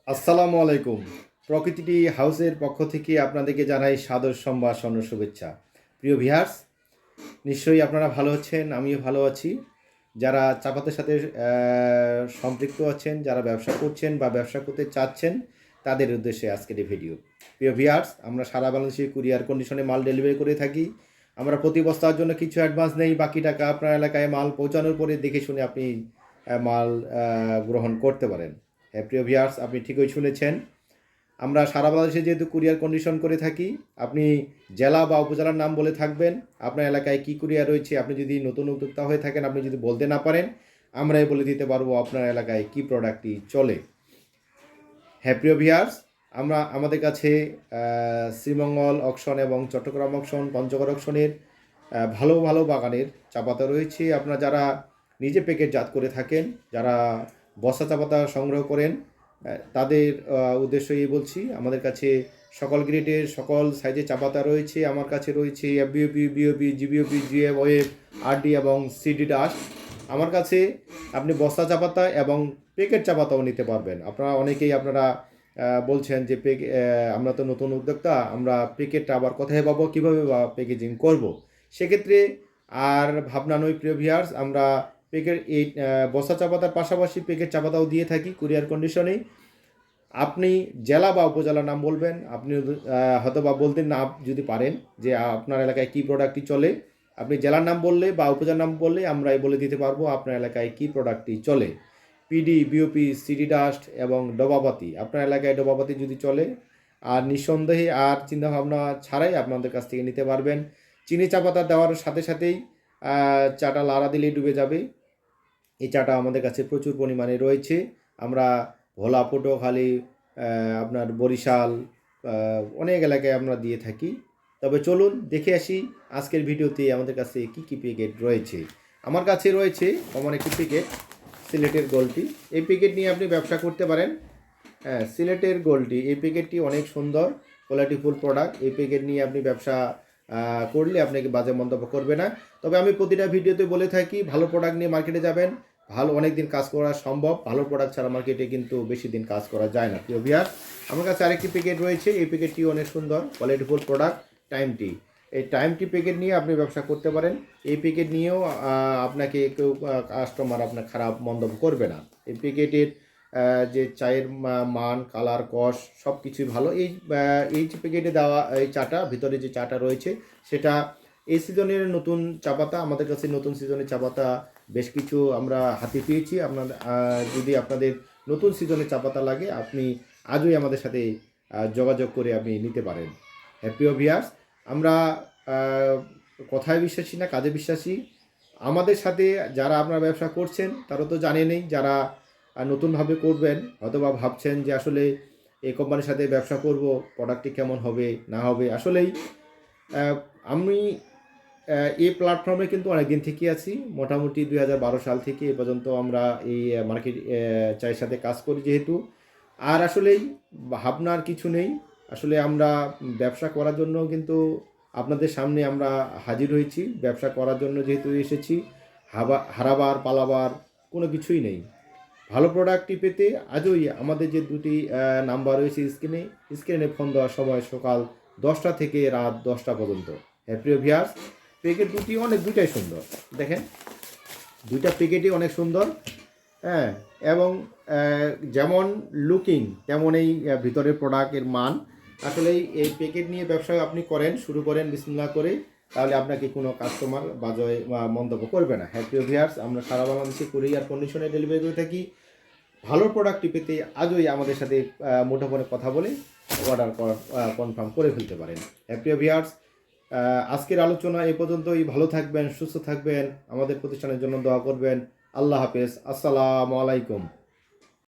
আসসালামু আলাইকুম। প্রকৃতিটি হাউসের পক্ষ থেকে আপনাদেরকে জানাই সাদর সম্ভাষণ ও শুভেচ্ছা। প্রিয় ভিউয়ার্স, নিশ্চয়ই আপনারা ভালো আছেন, আমিও ভালো আছি। যারা চা পাতার সাথে সম্পৃক্ত আছেন, যারা ব্যবসা করছেন বা ব্যবসা করতে চাচ্ছেন, তাদের উদ্দেশ্যে আজকের এই ভিডিও। প্রিয় ভিউয়ার্স, আমরা সারা বাংলাদেশে কুরিয়ার কন্ডিশনে মাল ডেলিভারি করে থাকি। আমরা প্রতি বস্তার জন্য কিছু অ্যাডভান্স নেই, বাকি টাকা আপনার এলাকায় মাল পৌঁছানোর পরে দেখে শুনে আপনি মাল গ্রহণ করতে পারেন। হ্যাঁ প্রিয় ভিউয়ার্স, আপনি ঠিকই শুনেছেন। আমরা সারা বাংলাদেশে যেহেতু কুরিয়ার কন্ডিশন করে থাকি, আপনি জেলা বা উপজেলার নাম বলে থাকবেন, আপনার এলাকায় কি কুরিয়ার রয়েছে। আপনি যদি নতুন উদ্যোক্তা হয়ে থাকেন, আপনি যদি বলতে না পারেন, আমরাই বলে দিতে পারবো আপনার এলাকায় কি প্রোডাক্টটি চলে। হ্যাঁ প্রিয় ভিউয়ার্স, আমাদের কাছে শ্রীমঙ্গল অকশন এবং চট্টগ্রাম অকশন, পঞ্চগড় অকশনের ভালো ভালো বাগানের চা পাতা রয়েছে। আপনারা যারা নিজে প্যাকেটজাত করে থাকেন, যারা বস্তা চা পাতা সংগ্রহ করেন, তাদের উদ্দেশ্যই বলছি। আমাদের কাছে সকল গ্রেডের সকল সাইজের চা পাতা রয়েছে। আমার কাছে রয়েছে FBOP, BOP, GBOP, GF, web, RD এবং সিডি ডাস্ট। আমার কাছে আপনি বস্তা চা পাতা এবং প্যাকেট চা পাতাও নিতে পারবেন। আপনারা বলছেন যে আমরা তো নতুন উদ্যোক্তা, আমরা প্যাকেটটা আবার কোথায় পাবো, কীভাবে বা প্যাকেজিং করব। সেক্ষেত্রে আর ভাবনা নয় প্রিয় ভিউয়ার্স, আমরা এই বস্তা চা পাতার পাশাপাশি প্যাকেট চা পাতাও দিয়ে থাকি কুরিয়ার কন্ডিশনে। আপনি জেলা বা উপজেলার নাম বলবেন। আপনি হয়তো বা বলতে না যদি পারেন যে আপনার এলাকায় কী প্রোডাক্টটি চলে, আপনি জেলার নাম বললে বা উপজেলার নাম বললে আমরাই বলে দিতে পারবো আপনার এলাকায় কী প্রোডাক্টটি চলে। পিডি, বিওপি, সিডি ডাস্ট এবং ডবাপাতি, আপনার এলাকায় ডবাপাতি যদি চলে, আর নিঃসন্দেহে আর চিন্তাভাবনা ছাড়াই আপনাদের কাছ থেকে নিতে পারবেন। চিনি চা পাতা দেওয়ার সাথে সাথেই চাটা লাড়া দিলেই ডুবে যাবে। এই চাটা আমাদের কাছে প্রচুর পরিমাণে রয়েছে। আমরা ভোলা, পটুয়াখালী, আপনার বরিশাল, অনেক এলাকায় আমরা দিয়ে থাকি। তবে চলুন দেখে আসি আজকের ভিডিওতে আমাদের কাছে কী কী প্যাকেট রয়েছে। আমার কাছে রয়েছে কমন একটি প্যাকেট, সিলেটের গোল্ডটি। এই প্যাকেট নিয়ে আপনি ব্যবসা করতে পারেন। হ্যাঁ, সিলেটের গোল্ডটি, এই প্যাকেটটি অনেক সুন্দর, কোয়ালিটিফুল প্রোডাক্ট। এই প্যাকেট নিয়ে আপনি ব্যবসা করলে আপনাকে বাজে মন্তব্য করবে না। তবে আমি প্রতিটা ভিডিওতে বলে থাকি, ভালো প্রোডাক্ট নিয়ে মার্কেটে যাবেন, ভালো অনেক দিন কাজ করা সম্ভব। ভালো প্রোডাক্ট ছাড়া মার্কেটে কিন্তু বেশি দিন কাজ করা যায় না। প্রিয় ভিউয়ার, আমার কাছে আরেকটি প্যাকেট রয়েছে। এই প্যাকেটটি অনেক সুন্দর, কোয়ালিটিফুল প্রোডাক্ট, টাইমটি। এই টাইমটি প্যাকেট নিয়ে আপনি ব্যবসা করতে পারেন। এই প্যাকেট নিয়েও আপনাকে কেউ কাস্টমার আপনার খারাপ মন্তব্য করবে না। এই প্যাকেটের যে চায়ের মান, কালার, কস সব কিছুই ভালো। এই যে প্যাকেটে দেওয়া এই চাটা, ভিতরে যে চাটা রয়েছে সেটা এই সিজনের নতুন চা পাতা। আমাদের কাছে নতুন সিজনের চা পাতা বেশ কিছু আমরা হাতে পেয়েছি। যদি আপনাদের নতুন সিজনের চা পাতা লাগে, আপনি আজই আমাদের সাথে যোগাযোগ করে আপনি নিতে পারেন। প্রিয় ভিউয়ার্স, আমরা কথায় বিশ্বাসী না, কাজে বিশ্বাসী। আমাদের সাথে যারা আপনারা ব্যবসা করছেন তারা তো জানেনই, যারা নতুনভাবে করবেন হয়তোবা ভাবছেন যে আসলে এই কোম্পানির সাথে ব্যবসা করব, প্রোডাক্টটি কেমন হবে না হবে। আসলেই আমি এই প্ল্যাটফর্মে কিন্তু অনেক দিন থেকে আছি, মোটামুটি 2012 সাল থেকে এ পর্যন্ত আমরা এই মার্কেট চায়ের সাথে কাজ করি যেহেতু। আর আসলেই ভাবনার কিছু নেই। আসলে আমরা ব্যবসা করার জন্য কিন্তু আপনাদের সামনে আমরা হাজির হয়েছি। ব্যবসা করার জন্য যেহেতু এসেছি, হারাবার পালাবার কোনো কিছুই নেই। ভালো প্রোডাক্টটি পেতে আজই আমাদের যে দুটি নাম্বার রয়েছে স্ক্রিনে ফোন দেওয়ার সময় সকাল 10টা থেকে রাত 10টা পর্যন্ত। প্রিয় ভিউয়ার্স, প্যাকেট দুইটাই সুন্দর। দেখেন, দুইটা প্যাকেটই অনেক সুন্দর। হ্যাঁ, এবং যেমন লুকিং তেমন এই ভিতরের প্রোডাক্টের মান। আসলেই এই প্যাকেট নিয়ে ব্যবসা আপনি শুরু করেন বিসমিল্লাহ করে, তাহলে আপনাকে কোনো কাস্টমার বাজে মন্তব্য করবে না। প্রিয় ভিউয়ার্স, আমরা সারা বাংলাদেশে কুরিয়ার কন্ডিশনে ডেলিভারি করে থাকি। ভালো প্রোডাক্টটি পেতে আজই আমাদের সাথে মুঠোফোনে কথা বলে অর্ডার কনফার্ম করে ফেলতে পারেন। প্রিয় ভিউয়ার্স, আজকের আলোচনা এ পর্যন্তই। ভালো থাকবেন, সুস্থ থাকবেন, আমাদের প্রতিষ্ঠানের জন্য দোয়া করবেন। আল্লাহ হাফেজ, আসসালামু আলাইকুম।